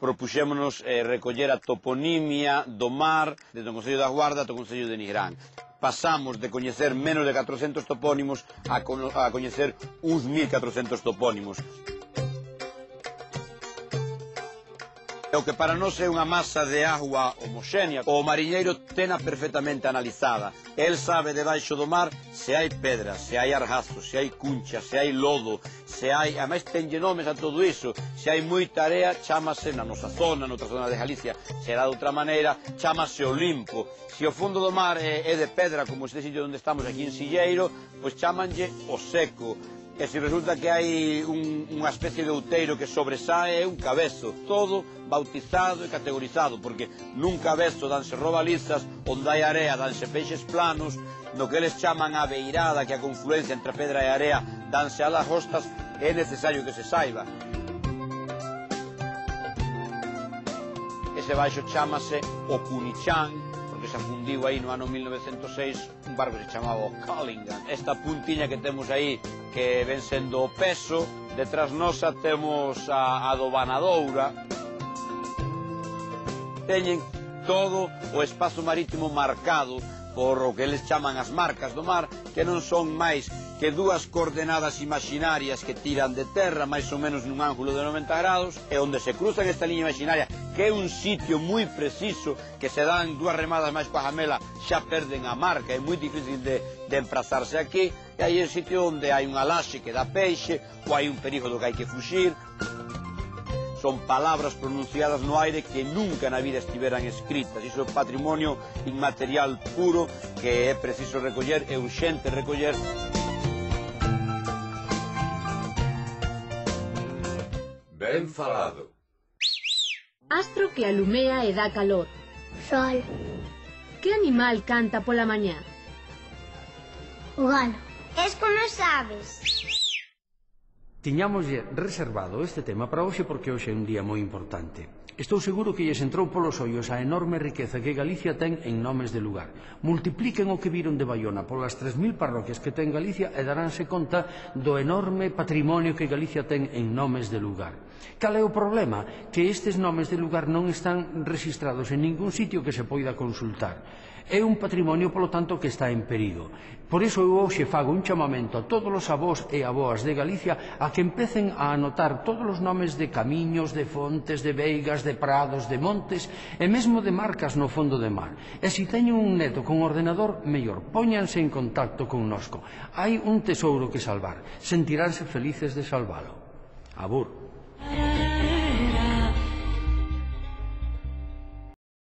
propuxémonos recoller a toponimia do mar desde o Concello da Guarda ata o Concello de Nigrán. Pasamos de coñecer menos de 400 topónimos a coñecer uns 1400 topónimos. O que para nós é unha masa de agua homoxénea, o mariñeiro tena perfectamente analizada. El sabe debaixo do mar se hai pedras, se hai argazos, se hai cunchas, se hai lodo, se hai... Ademais tenlle nomes a todo iso. Se hai moita area, chámase na nosa zona, noutra zona de Galicia, será de outra maneira, chámase Olimpo. Se o fondo do mar é de pedra, como este sitio onde estamos aquí en Silleiro, pois chámanlle o seco. E se resulta que hai unha especie de outeiro que sobresae, é un cabezo. Todo bautizado e categorizado, porque nun cabezo danse robalizas, onde hai area danse peixes planos, no que eles chaman a beirada, que é a confluencia entre a pedra e a area, danse a lagostas, é necesario que se saiba. Ese baixo chámase o Cunichán, porque se afundiu aí no ano 1906 un barco que se chamaba o Cullingan. Esta puntiña que temos aí, que ven sendo o peso, detrás nosa temos a Dobanadoura. Teñen todo o espazo marítimo marcado por o que eles chaman as marcas do mar, que non son máis que dúas coordenadas imaginarias que tiran de terra, máis ou menos nun ángulo de 90 grados, e onde se cruzan esta liña imaginaria, que é un sitio moi preciso, que se dan dúas remadas máis coa jamela, xa perden a marca, é moi difícil de emprazarse aquí, e aí é un sitio onde hai unha laxe que dá peixe, ou hai un perigo do que hai que fuxir. Son palabras pronunciadas no aire que nunca na vida estiveran escritas. Iso é patrimonio inmaterial puro que é preciso recoller, é urxente recoller. Ben falado. Astro que alumea e dá calor. Sol. Que animal canta pola mañá? O galo. Es como sabes. Tiñámoslle reservado este tema para hoxe porque hoxe é un día moi importante. Estou seguro que lles entrou polos ollos a enorme riqueza que Galicia ten en nomes de lugar. Multipliquen o que viron de Baiona polas 3000 parroquias que ten Galicia e daránse conta do enorme patrimonio que Galicia ten en nomes de lugar. Cal é o problema? Que estes nomes de lugar non están rexistrados en ningún sitio que se poida consultar. É un patrimonio, polo tanto, que está en perigo. Por iso eu hoxe fago un chamamento a todos os avós e avoas de Galicia a que empecen a anotar todos os nomes de camiños, de fontes, de veigas, de prados, de montes e mesmo de marcas no fondo de mar. E se teñen un neto con ordenador, mellor, póñanse en contacto connosco. Hai un tesouro que salvar. Sentiránse felices de salvalo. Abur.